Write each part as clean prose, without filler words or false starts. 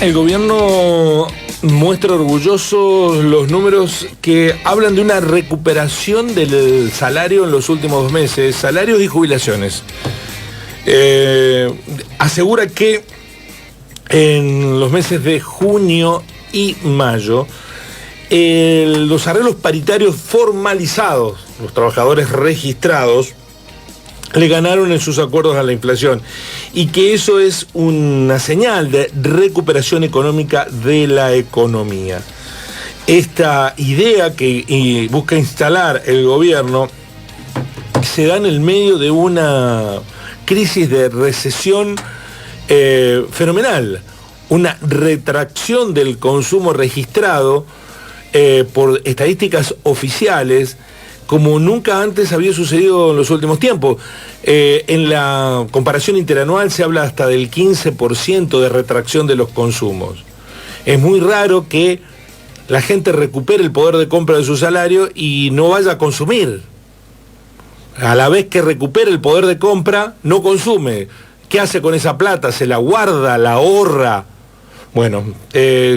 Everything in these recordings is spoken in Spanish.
El gobierno muestra orgulloso los números que hablan de una recuperación del salario en los últimos 2 meses, salarios y jubilaciones. Asegura que en los meses de junio y mayo, los arreglos paritarios formalizados, los trabajadores registrados, le ganaron en sus acuerdos a la inflación y que eso es una señal de recuperación económica de la economía. Esta idea que busca instalar el gobierno se da en el medio de una crisis de recesión fenomenal, una retracción del consumo registrado por estadísticas oficiales como nunca antes había sucedido en los últimos tiempos. En la comparación interanual se habla hasta del 15% de retracción de los consumos. Es muy raro que la gente recupere el poder de compra de su salario y no vaya a consumir. A la vez que recupere el poder de compra, no consume. ¿Qué hace con esa plata? ¿Se la guarda? ¿La ahorra? Bueno,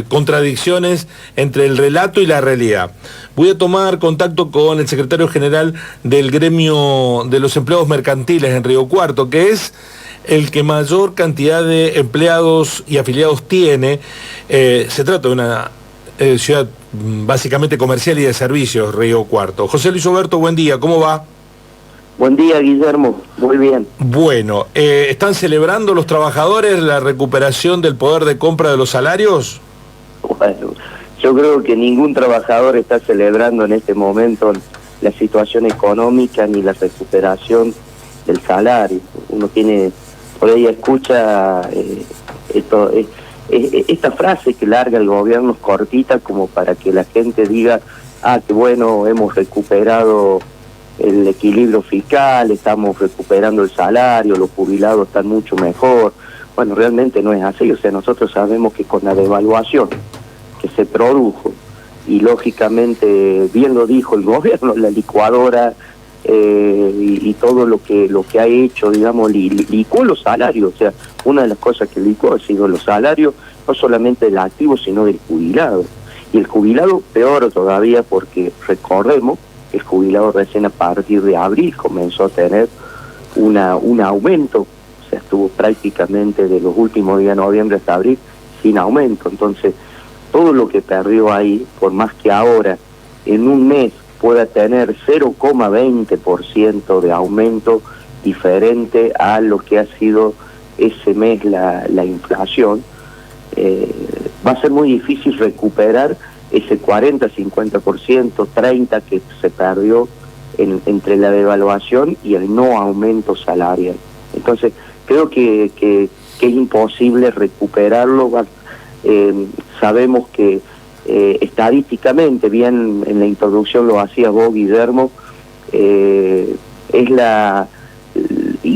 contradicciones entre el relato y la realidad. Voy a tomar contacto con el secretario general del gremio de los empleados mercantiles en Río Cuarto, que es el que mayor cantidad de empleados y afiliados tiene. Se trata de una ciudad básicamente comercial y de servicios, Río Cuarto. José Luis Oberto, buen día, ¿cómo va? Buen día, Guillermo. Muy bien. Bueno, ¿están celebrando los trabajadores la recuperación del poder de compra de los salarios? Bueno, yo creo que ningún trabajador está celebrando en este momento la situación económica ni la recuperación del salario. Uno tiene, por ahí escucha esta frase que larga el gobierno, es cortita como para que la gente diga, qué bueno, hemos recuperado el equilibrio fiscal, estamos recuperando el salario, los jubilados están mucho mejor. Bueno, realmente no es así. O sea, nosotros sabemos que con la devaluación que se produjo, y lógicamente, bien lo dijo el gobierno, la licuadora y todo lo que ha hecho, digamos, licuó los salarios. O sea, una de las cosas que licuó ha sido los salarios, no solamente del activo, sino del jubilado. Y el jubilado peor todavía, porque recordemos, el jubilado recién a partir de abril comenzó a tener un aumento, o sea, estuvo prácticamente de los últimos días de noviembre hasta abril sin aumento. Entonces, todo lo que perdió ahí, por más que ahora en un mes pueda tener 0,20% de aumento diferente a lo que ha sido ese mes la inflación, va a ser muy difícil recuperar ese 40, 50%, 30% que se perdió entre la devaluación y el no aumento salarial. Entonces, creo que es imposible recuperarlo. Sabemos que estadísticamente, bien en la introducción lo hacías vos, Guillermo, y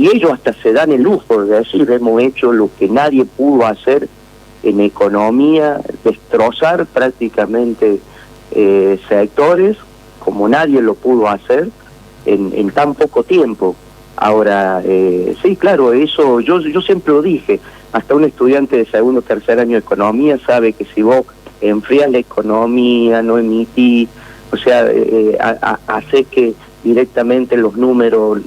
ellos hasta se dan el lujo de decir, hemos hecho lo que nadie pudo hacer en economía, destrozar prácticamente sectores como nadie lo pudo hacer en tan poco tiempo. Ahora, sí, claro, eso yo siempre lo dije, hasta un estudiante de segundo o tercer año de economía sabe que si vos enfrías la economía, no emitís, o sea, haces que directamente los números,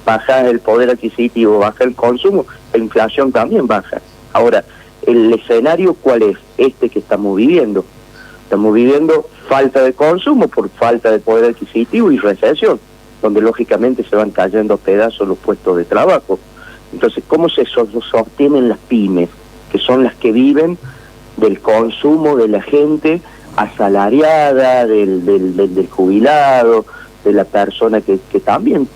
baja el poder adquisitivo, baja el consumo, la inflación también baja. Ahora, ¿el escenario cuál es? Este que estamos viviendo. Estamos viviendo falta de consumo por falta de poder adquisitivo y recesión, donde lógicamente se van cayendo a pedazos los puestos de trabajo. Entonces, ¿cómo se sostienen las pymes, que son las que viven del consumo de la gente asalariada, del jubilado, de la persona que también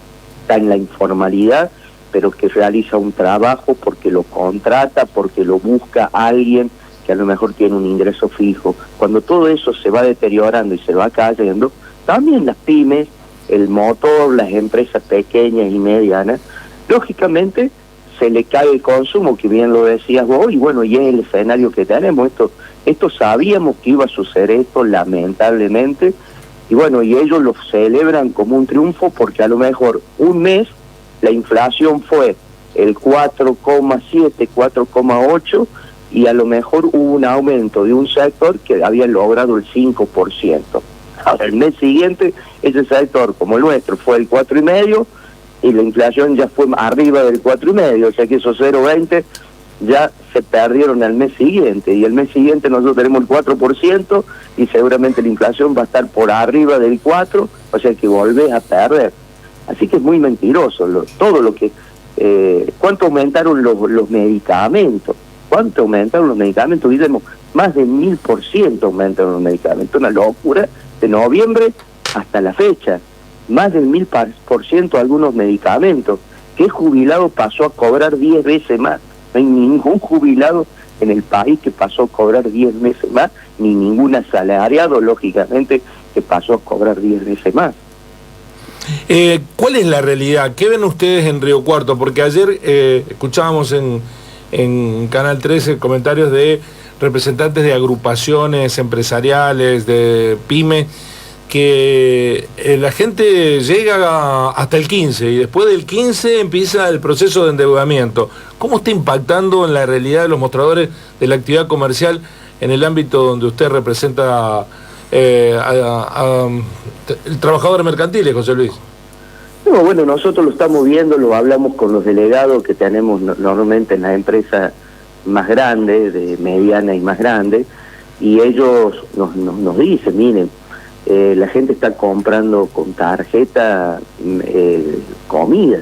está en la informalidad, pero que realiza un trabajo porque lo contrata, porque lo busca alguien que a lo mejor tiene un ingreso fijo? Cuando todo eso se va deteriorando y se va cayendo, también las pymes, el motor, las empresas pequeñas y medianas, lógicamente se le cae el consumo, que bien lo decías vos, y bueno, y es el escenario que tenemos. Esto sabíamos que iba a suceder esto, lamentablemente, y bueno, y ellos lo celebran como un triunfo porque a lo mejor un mes la inflación fue el 4,7, 4,8, y a lo mejor hubo un aumento de un sector que había logrado el 5%. Ahora, el mes siguiente, ese sector, como el nuestro, fue el 4,5%, y la inflación ya fue arriba del 4,5%, o sea que esos 0,20 ya se perdieron al mes siguiente, y el mes siguiente nosotros tenemos el 4%, y seguramente la inflación va a estar por arriba del 4%, o sea que volvés a perder. Así que es muy mentiroso todo lo que... ¿Cuánto aumentaron los medicamentos? ¿Cuánto aumentaron los medicamentos? Guillermo, más de 1000% aumentaron los medicamentos, una locura, de noviembre hasta la fecha, más del 1000% algunos medicamentos. ¿Qué jubilado pasó a cobrar 10 veces más? No hay ningún jubilado en el país que pasó a cobrar 10 veces más, ni ningún asalariado, lógicamente, que pasó a cobrar 10 veces más. ¿Cuál es la realidad? ¿Qué ven ustedes en Río Cuarto? Porque ayer escuchábamos en Canal 13 comentarios de representantes de agrupaciones empresariales, de pymes, que la gente llega hasta el 15 y después del 15 empieza el proceso de endeudamiento. ¿Cómo está impactando en la realidad de los mostradores de la actividad comercial en el ámbito donde usted representa el trabajador mercantil, José Luis? No, bueno, nosotros lo estamos viendo, lo hablamos con los delegados que tenemos normalmente en las empresas más grandes, de mediana y más grandes, y ellos nos dicen, miren, la gente está comprando con tarjeta comida.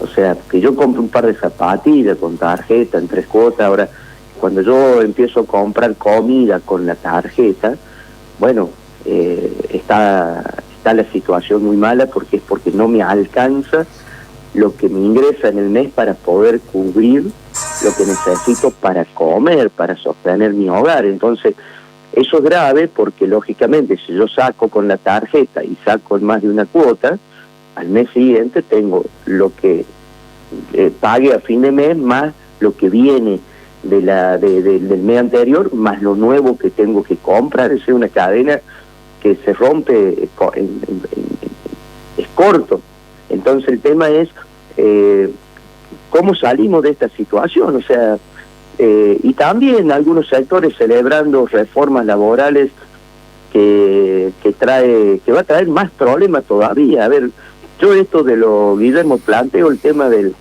O sea, que yo compro un par de zapatillas con tarjeta en 3 cuotas. Ahora, cuando yo empiezo a comprar comida con la tarjeta, bueno, está la situación muy mala porque no me alcanza lo que me ingresa en el mes para poder cubrir lo que necesito para comer, para sostener mi hogar. Entonces, eso es grave porque, lógicamente, si yo saco con la tarjeta y saco en más de una cuota, al mes siguiente tengo lo que pague a fin de mes más lo que viene del mes anterior, más lo nuevo que tengo que comprar. Es una cadena que se rompe, es corto. Entonces el tema es cómo salimos de esta situación. O sea, y también algunos sectores celebrando reformas laborales que va a traer más problemas todavía. A ver, yo esto de Guillermo, planteo el tema del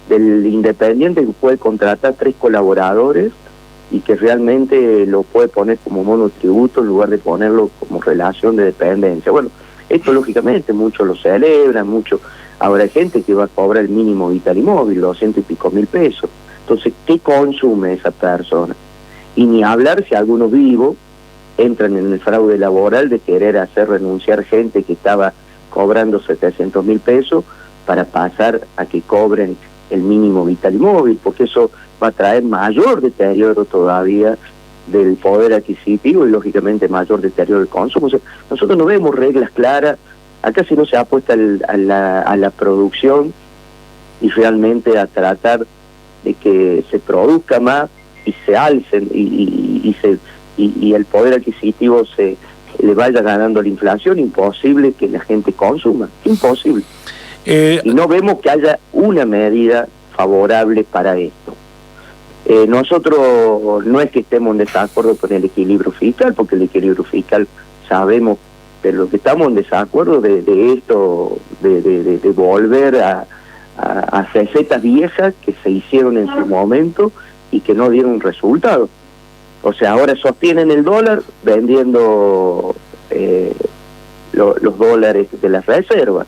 independiente que puede contratar 3 colaboradores y que realmente lo puede poner como monotributo en lugar de ponerlo como relación de dependencia. Bueno, esto lógicamente muchos lo celebran, ahora hay gente que va a cobrar el mínimo vital y móvil, 200 y pico mil pesos. Entonces, ¿qué consume esa persona? Y ni hablar si algunos vivos entran en el fraude laboral de querer hacer renunciar gente que estaba cobrando 700.000 pesos para pasar a que cobren el mínimo vital y móvil, porque eso va a traer mayor deterioro todavía del poder adquisitivo y lógicamente mayor deterioro del consumo. O sea, nosotros no vemos reglas claras. Acá si no se apuesta a la producción y realmente a tratar de que se produzca más y se alcen y el poder adquisitivo le vaya ganando la inflación, imposible que la gente consuma, imposible. Y no vemos que haya una medida favorable para esto. Nosotros no es que estemos en desacuerdo con el equilibrio fiscal, porque el equilibrio fiscal sabemos, pero lo que estamos en desacuerdo de esto, de volver a recetas viejas que se hicieron en su momento y que no dieron resultado. O sea, ahora sostienen el dólar vendiendo los dólares de las reservas.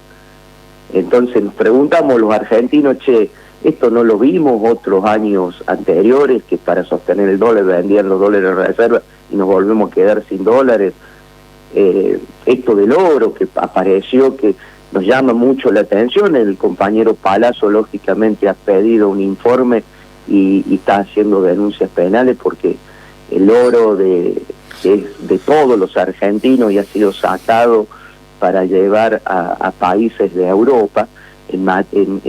Entonces nos preguntamos los argentinos, che, esto no lo vimos otros años anteriores, que para sostener el dólar vendían los dólares de reserva y nos volvemos a quedar sin dólares. Esto del oro que apareció, que nos llama mucho la atención. El compañero Palazzo lógicamente ha pedido un informe y está haciendo denuncias penales porque el oro de todos los argentinos y ha sido sacado para llevar a países de Europa.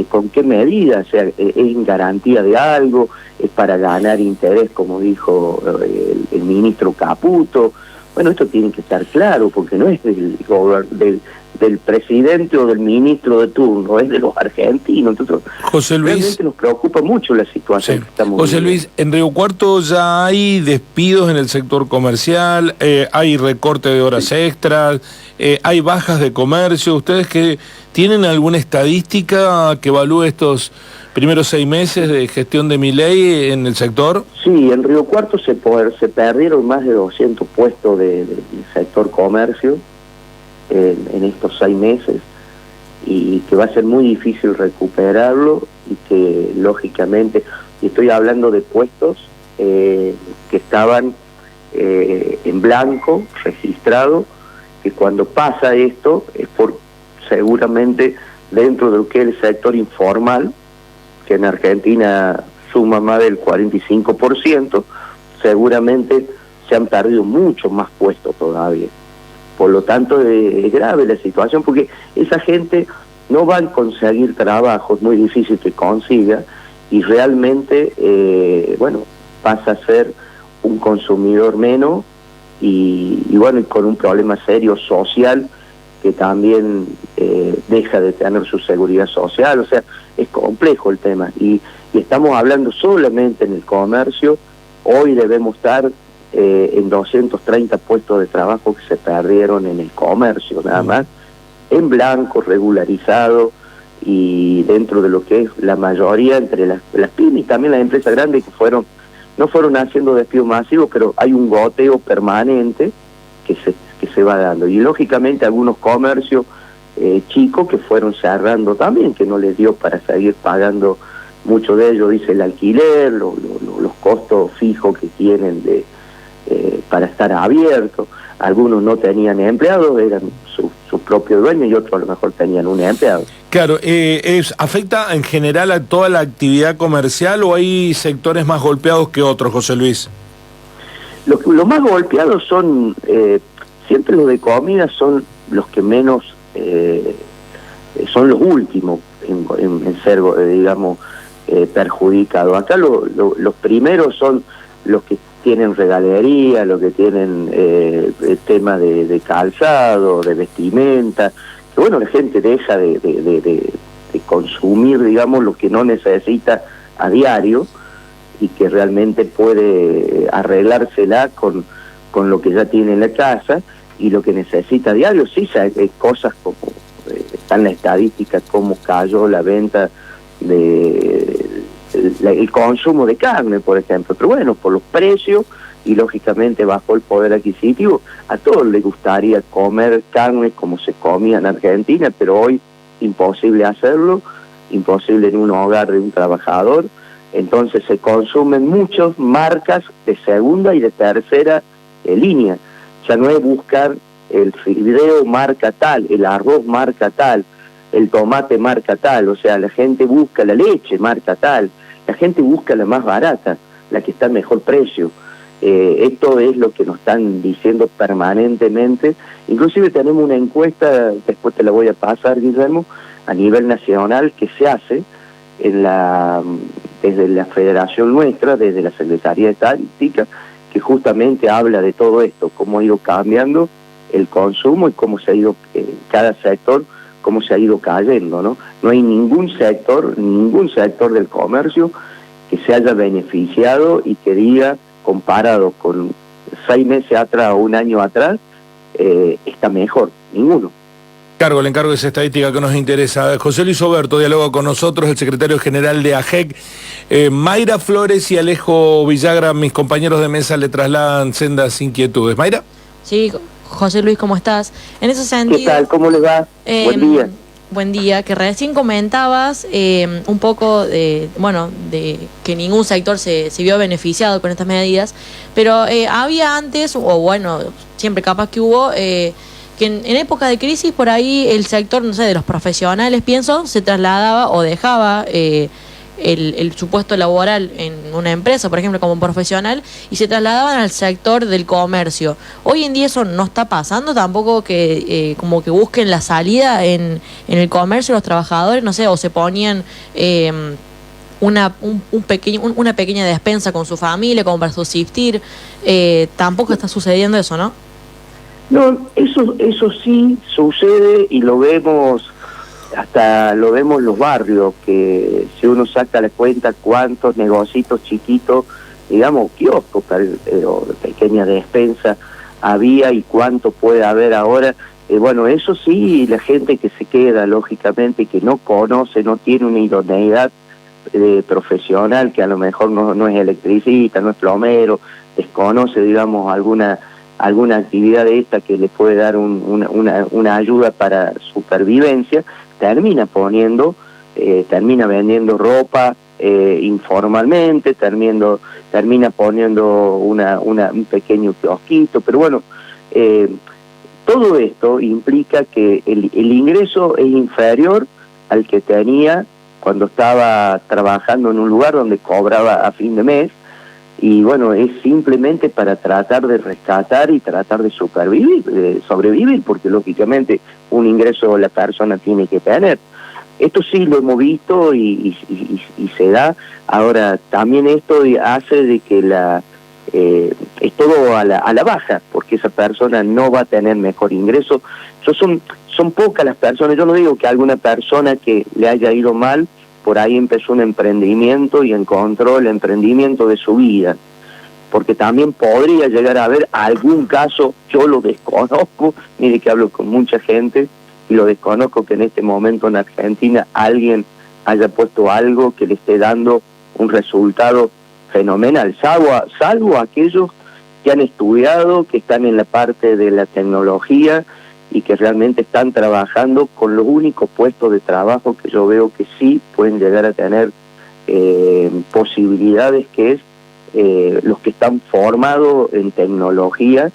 ¿Con qué medida? O sea, ¿es en garantía de algo? ¿Es para ganar interés, como dijo el ministro Caputo? Bueno, esto tiene que estar claro, porque no es del presidente o del ministro de turno, es de los argentinos. Entonces, José Luis, realmente nos preocupa mucho la situación sí, que estamos José viviendo. Luis, en Río Cuarto ya hay despidos en el sector comercial, hay recorte de horas extras, hay bajas de comercio. ¿Ustedes que tienen alguna estadística que evalúe estos primeros 6 meses de gestión de Milei en el sector? Sí, en Río Cuarto se perdieron más de 200 puestos del sector comercio en estos 6 meses, y que va a ser muy difícil recuperarlo, y que lógicamente, y estoy hablando de puestos que estaban en blanco, registrados, que cuando pasa esto es por seguramente dentro de lo que es el sector informal, que en Argentina suma más del 45%, seguramente se han perdido muchos más puestos todavía. Por lo tanto, es grave la situación, porque esa gente no va a conseguir trabajo, es muy difícil que consiga, y realmente, bueno, pasa a ser un consumidor menos, y bueno, y con un problema serio social, que también deja de tener su seguridad social. O sea, es complejo el tema, y estamos hablando solamente en el comercio. Hoy debemos estar en 230 puestos de trabajo que se perdieron en el comercio, nada más, en blanco, regularizado, y dentro de lo que es la mayoría entre las pymes y también las empresas grandes, que no fueron haciendo despidos masivos, pero hay un goteo permanente que se va dando. Y lógicamente algunos comercios chicos que fueron cerrando también, que no les dio para seguir pagando, mucho de ellos, dice, el alquiler, los costos fijos que tienen para estar abiertos. Algunos no tenían empleados, eran sus propios dueños, y otros a lo mejor tenían un empleado. Claro, ¿afecta en general a toda la actividad comercial o hay sectores más golpeados que otros, José Luis? Los más golpeados son, siempre los de comida son los que menos, son los últimos en ser, digamos, perjudicados. Acá los primeros son los que tienen regalería, los que tienen temas de calzado, de vestimenta, que bueno, la gente deja de consumir, digamos, lo que no necesita a diario, y que realmente puede arreglársela con lo que ya tiene en la casa, y lo que necesita a diario. Sí, hay cosas como, están las estadísticas, cómo cayó la venta el consumo de carne, por ejemplo, pero bueno, por los precios, y lógicamente bajo el poder adquisitivo, a todos les gustaría comer carne como se comía en Argentina, pero hoy imposible hacerlo, imposible en un hogar de un trabajador. Entonces se consumen muchas marcas de segunda y de tercera línea. Ya no es buscar el fideo marca tal, el arroz marca tal, el tomate marca tal. O sea, la gente busca la leche marca tal, la gente busca la más barata, la que está a mejor precio. Esto es lo que nos están diciendo permanentemente. Inclusive tenemos una encuesta, después te la voy a pasar, Guillermo, a nivel nacional, que se hace desde la federación nuestra, desde la Secretaría de Estadística, que justamente habla de todo esto, cómo ha ido cambiando el consumo y cómo se ha ido, cada sector, cómo se ha ido cayendo, ¿no? No hay ningún sector del comercio que se haya beneficiado y que diga, comparado con 6 meses atrás o un año atrás, está mejor, ninguno. Le encargo esa estadística que nos interesa. José Luis Oberto dialoga con nosotros, el secretario general de AGEC. Mayra Flores y Alejo Villagra, mis compañeros de mesa, le trasladan sendas inquietudes. ¿Mayra? Sí, José Luis, ¿cómo estás? En ese sentido... ¿Qué tal? ¿Cómo le va? Buen día. Buen día, que recién comentabas un poco de que ningún sector se vio beneficiado con estas medidas, pero había antes, o bueno, siempre capaz que hubo... que en época de crisis por ahí el sector, no sé, de los profesionales, pienso, se trasladaba o dejaba su puesto laboral en una empresa, por ejemplo, como profesional, y se trasladaban al sector del comercio. Hoy en día eso no está pasando tampoco, que como que busquen la salida en el comercio los trabajadores, no sé, o se ponían una pequeña despensa con su familia como para subsistir. Tampoco está sucediendo eso, ¿no? No, eso sí sucede y lo vemos, hasta lo vemos en los barrios, que si uno saca la cuenta cuántos negocios chiquitos, digamos, kioscos o pequeña despensa había y cuánto puede haber ahora. Bueno, eso sí, la gente que se queda, lógicamente, que no conoce, no tiene una idoneidad profesional, que a lo mejor no es electricista, no es plomero, desconoce, digamos, alguna actividad de esta que le puede dar una ayuda para supervivencia, termina vendiendo ropa informalmente, termina poniendo un pequeño kiosquito, pero bueno, todo esto implica que el ingreso es inferior al que tenía cuando estaba trabajando en un lugar donde cobraba a fin de mes, y bueno, es simplemente para tratar de rescatar y tratar de sobrevivir, porque lógicamente un ingreso la persona tiene que tener. Esto sí lo hemos visto y se da. Ahora, también esto hace de que es todo a la baja, porque esa persona no va a tener mejor ingreso. Son pocas las personas, yo no digo que alguna persona que le haya ido mal, por ahí empezó un emprendimiento y encontró el emprendimiento de su vida, porque también podría llegar a haber algún caso, yo lo desconozco, mire que hablo con mucha gente, y lo desconozco que en este momento en Argentina alguien haya puesto algo que le esté dando un resultado fenomenal, salvo aquellos que han estudiado, que están en la parte de la tecnología y que realmente están trabajando con los únicos puestos de trabajo que yo veo que sí pueden llegar a tener posibilidades, que es los que están formados en tecnología,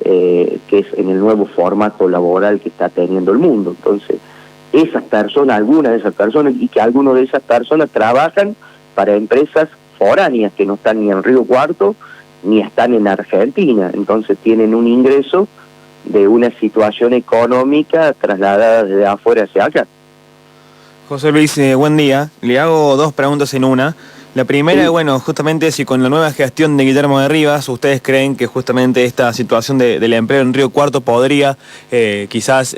que es en el nuevo formato laboral que está teniendo el mundo. Entonces, algunas de esas personas, y que algunas de esas personas trabajan para empresas foráneas que no están ni en Río Cuarto ni están en Argentina, entonces tienen un ingreso de una situación económica trasladada desde afuera hacia acá. José Luis, buen día. Le hago dos preguntas en una. La primera, sí. Bueno, justamente si con la nueva gestión de Guillermo de Rivas, ¿ustedes creen que justamente esta situación del empleo en Río Cuarto podría quizás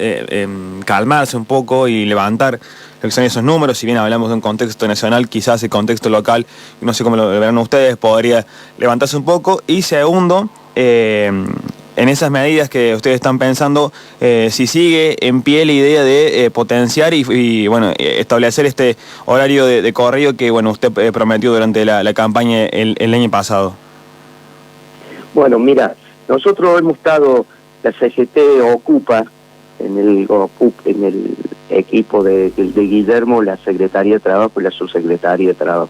calmarse un poco y levantar lo que son esos números? Si bien hablamos de un contexto nacional, quizás el contexto local, no sé cómo lo verán ustedes, podría levantarse un poco. Y segundo, en esas medidas que ustedes están pensando, si sigue en pie la idea de potenciar y bueno, establecer este horario de correo que bueno usted prometió durante la campaña el año pasado. Bueno, mira, nosotros hemos estado, la CGT ocupa en el equipo de Guillermo, la Secretaría de Trabajo y la Subsecretaría de Trabajo.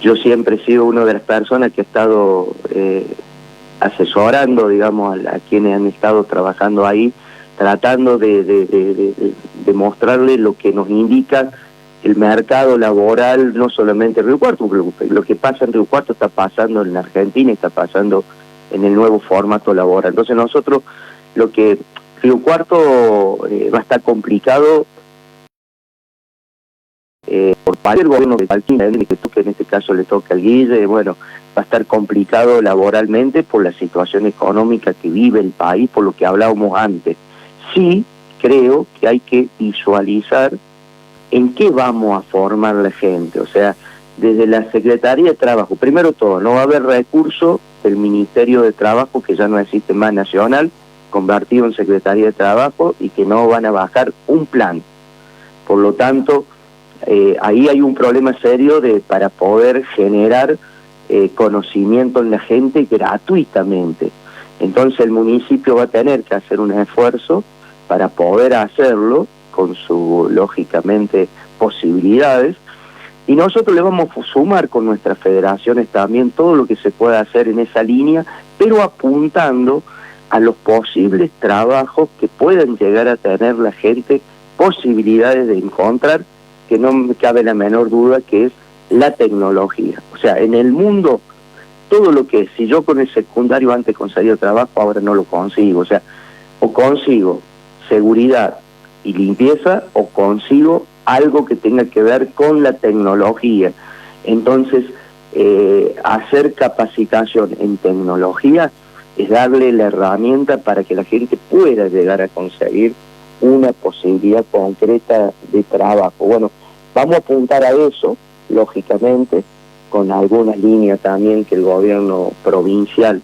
Yo siempre he sido una de las personas que ha estado asesorando, digamos, a quienes han estado trabajando ahí, tratando de mostrarle lo que nos indica el mercado laboral, no solamente en Río Cuarto, porque lo que pasa en Río Cuarto está pasando en Argentina, está pasando en el nuevo formato laboral. Entonces nosotros, Río Cuarto va a estar complicado por parte del gobierno de Palquín, que en este caso le toca al Guille, bueno, va a estar complicado laboralmente por la situación económica que vive el país, por lo que hablábamos antes. Sí creo que hay que visualizar en qué vamos a formar la gente, o sea, desde la Secretaría de Trabajo, primero todo, no va a haber recursos del Ministerio de Trabajo, que ya no existe más nacional, convertido en Secretaría de Trabajo, y que no van a bajar un plan. Por lo tanto, ahí hay un problema serio para poder generar conocimiento en la gente gratuitamente. Entonces el municipio va a tener que hacer un esfuerzo para poder hacerlo con sus, lógicamente, posibilidades, y nosotros le vamos a sumar con nuestras federaciones también todo lo que se pueda hacer en esa línea, pero apuntando a los posibles trabajos que puedan llegar a tener la gente posibilidades de encontrar, que no me cabe la menor duda que es la tecnología. O sea, en el mundo, todo lo que es, si yo con el secundario antes conseguía trabajo, ahora no lo consigo. O sea, o consigo seguridad y limpieza, o consigo algo que tenga que ver con la tecnología. Entonces, hacer capacitación en tecnología es darle la herramienta para que la gente pueda llegar a conseguir una posibilidad concreta de trabajo. Bueno, vamos a apuntar a eso, lógicamente, con algunas líneas también que el gobierno provincial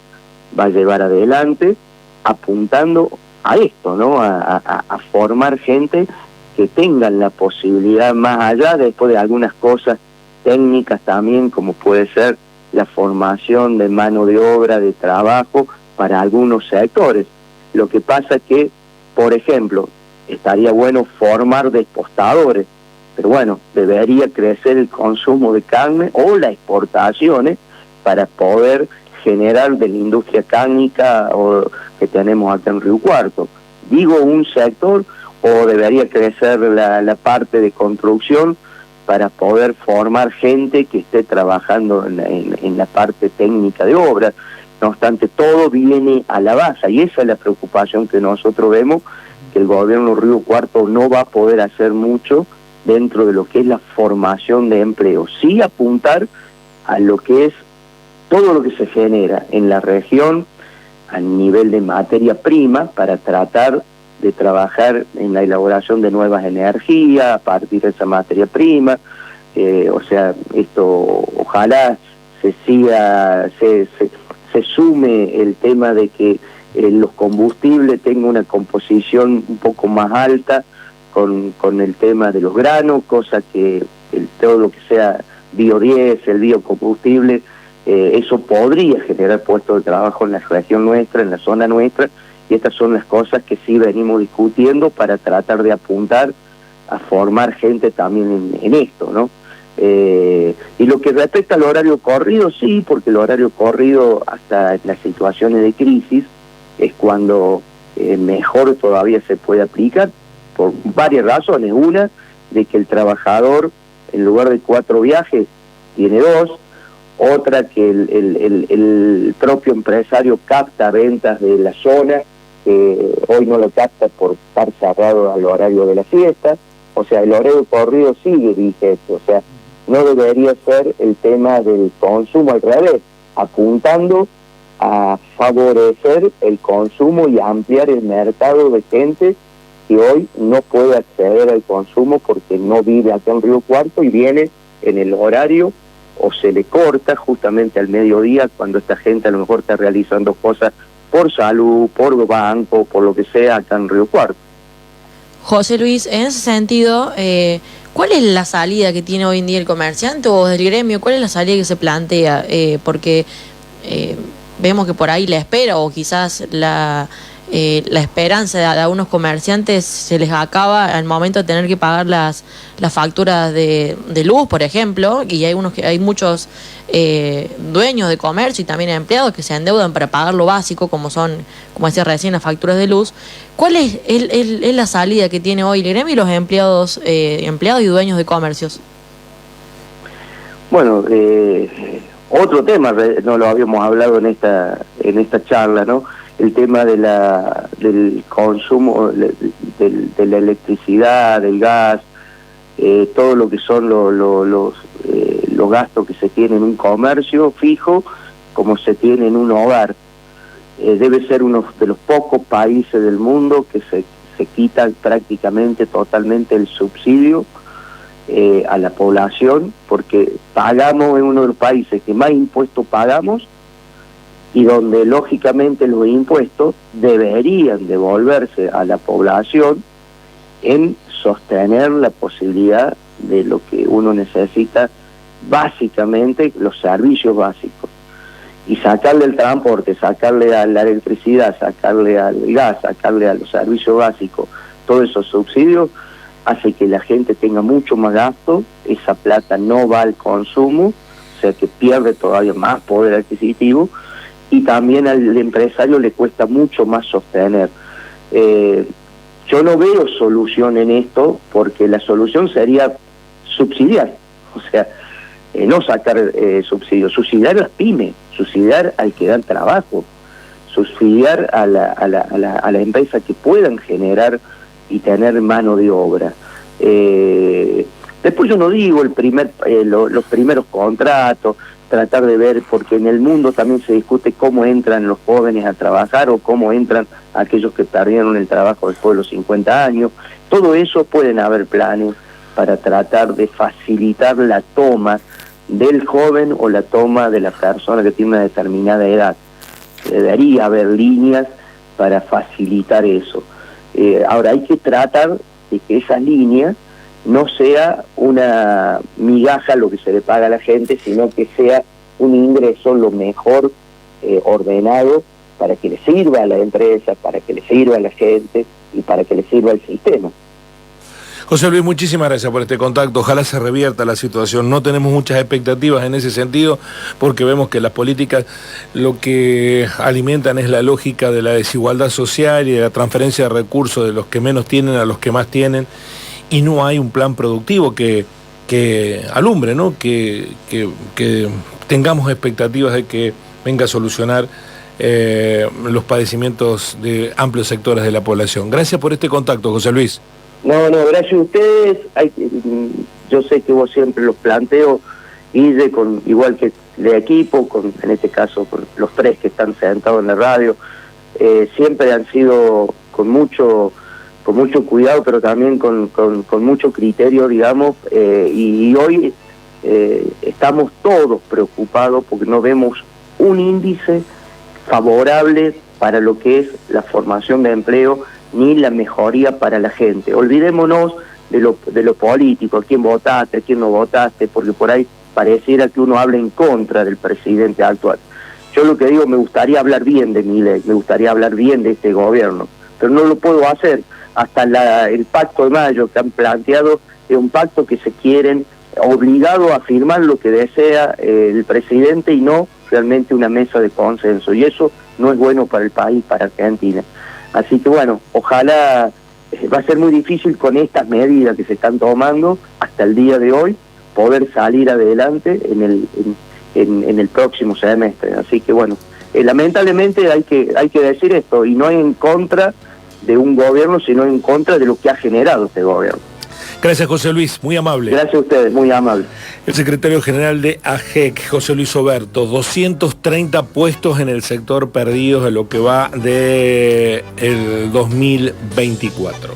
va a llevar adelante, apuntando a esto, ¿no? A formar gente que tengan la posibilidad, más allá después de algunas cosas técnicas también, como puede ser la formación de mano de obra, de trabajo para algunos sectores. Lo que pasa es que, por ejemplo, estaría bueno formar despostadores, pero bueno, debería crecer el consumo de carne o las exportaciones para poder generar de la industria cárnica que tenemos acá en Río Cuarto. Digo un sector, o debería crecer la parte de construcción para poder formar gente que esté trabajando en la parte técnica de obra. No obstante, todo viene a la base, y esa es la preocupación que nosotros vemos, que el gobierno Río Cuarto no va a poder hacer mucho dentro de lo que es la formación de empleo. Sí apuntar a lo que es todo lo que se genera en la región a nivel de materia prima para tratar de trabajar en la elaboración de nuevas energías a partir de esa materia prima. O sea, esto ojalá se sume el tema de que los combustibles tengan una composición un poco más alta con el tema de los granos, cosa que todo lo que sea biodiesel, biocombustible, eso podría generar puestos de trabajo en la región nuestra, en la zona nuestra, y estas son las cosas que sí venimos discutiendo para tratar de apuntar a formar gente también en esto, ¿no? Y lo que respecta al horario corrido, sí, porque el horario corrido hasta las situaciones de crisis es cuando mejor todavía se puede aplicar, por varias razones. Una, de que el trabajador en lugar de 4 viajes tiene 2, otra que el propio empresario capta ventas de la zona, hoy no lo capta por estar cerrado al horario de la fiesta. O sea, el horario corrido sigue vigente, o sea, no debería ser el tema del consumo, al revés, apuntando a favorecer el consumo y ampliar el mercado de gente que hoy no puede acceder al consumo porque no vive acá en Río Cuarto y viene en el horario o se le corta justamente al mediodía, cuando esta gente a lo mejor está realizando cosas por salud, por banco, por lo que sea acá en Río Cuarto. José Luis, en ese sentido, ¿cuál es la salida que tiene hoy en día el comerciante o del gremio? ¿Cuál es la salida que se plantea? Porque vemos que por ahí la espera o quizás la esperanza de algunos comerciantes se les acaba al momento de tener que pagar las facturas de luz, por ejemplo, y hay muchos dueños de comercio y también empleados que se endeudan para pagar lo básico, como decía recién, las facturas de luz. ¿Cuál es la salida que tiene hoy el gremio y los empleados y dueños de comercios? Bueno, otro tema, no lo habíamos hablado en esta charla, ¿no? El tema del consumo de la electricidad, del gas, todo lo que son los gastos que se tienen en un comercio fijo, como se tiene en un hogar. Debe ser uno de los pocos países del mundo que se quita prácticamente totalmente el subsidio a la población, porque pagamos, en uno de los países que más impuestos pagamos, y donde lógicamente los impuestos deberían devolverse a la población en sostener la posibilidad de lo que uno necesita, básicamente los servicios básicos. Y sacarle el transporte, sacarle a la electricidad, sacarle al gas, sacarle a los servicios básicos, todos esos subsidios, hace que la gente tenga mucho más gasto, esa plata no va al consumo, o sea que pierde todavía más poder adquisitivo, y también al empresario le cuesta mucho más sostener. Yo no veo solución en esto, porque la solución sería subsidiar, o sea, no sacar subsidios, subsidiar a las pymes, subsidiar al que dan trabajo, subsidiar a la empresa que puedan generar y tener mano de obra. Después yo no digo los primeros contratos, tratar de ver, porque en el mundo también se discute cómo entran los jóvenes a trabajar o cómo entran aquellos que perdieron el trabajo después de los 50 años. Todo eso pueden haber planes para tratar de facilitar la toma del joven o la toma de la persona que tiene una determinada edad. Debería haber líneas para facilitar eso. Ahora hay que tratar de que esas líneas no sea una migaja lo que se le paga a la gente, sino que sea un ingreso lo mejor ordenado para que le sirva a la empresa, para que le sirva a la gente y para que le sirva al sistema. José Luis, muchísimas gracias por este contacto. Ojalá se revierta la situación. No tenemos muchas expectativas en ese sentido porque vemos que las políticas lo que alimentan es la lógica de la desigualdad social y de la transferencia de recursos de los que menos tienen a los que más tienen, y no hay un plan productivo que alumbre, ¿no? Que tengamos expectativas de que venga a solucionar los padecimientos de amplios sectores de la población. Gracias por este contacto, José Luis. No, gracias a ustedes. Yo sé que vos siempre los planteo, Guille, igual que de equipo, en este caso con los tres que están sentados en la radio, siempre han sido con mucho cuidado, pero también con mucho criterio, digamos, y hoy estamos todos preocupados porque no vemos un índice favorable para lo que es la formación de empleo ni la mejoría para la gente. Olvidémonos de lo político, a quién votaste, a quién no votaste, porque por ahí pareciera que uno habla en contra del presidente actual. Yo lo que digo, me gustaría hablar bien de Milei, me gustaría hablar bien de este gobierno, pero no lo puedo hacer. Hasta el pacto de mayo que han planteado es un pacto que se quieren obligado a firmar lo que desea el presidente y no realmente una mesa de consenso, y eso no es bueno para el país, para Argentina. Así que bueno, ojalá, va a ser muy difícil con estas medidas que se están tomando hasta el día de hoy poder salir adelante en el próximo semestre. Así que bueno, lamentablemente hay que decir esto, y no en contra de un gobierno, sino en contra de lo que ha generado este gobierno. Gracias, José Luis, muy amable. Gracias a ustedes, muy amable. El secretario general de AGEC, José Luis Oberto, 230 puestos en el sector perdidos de lo que va de el 2024.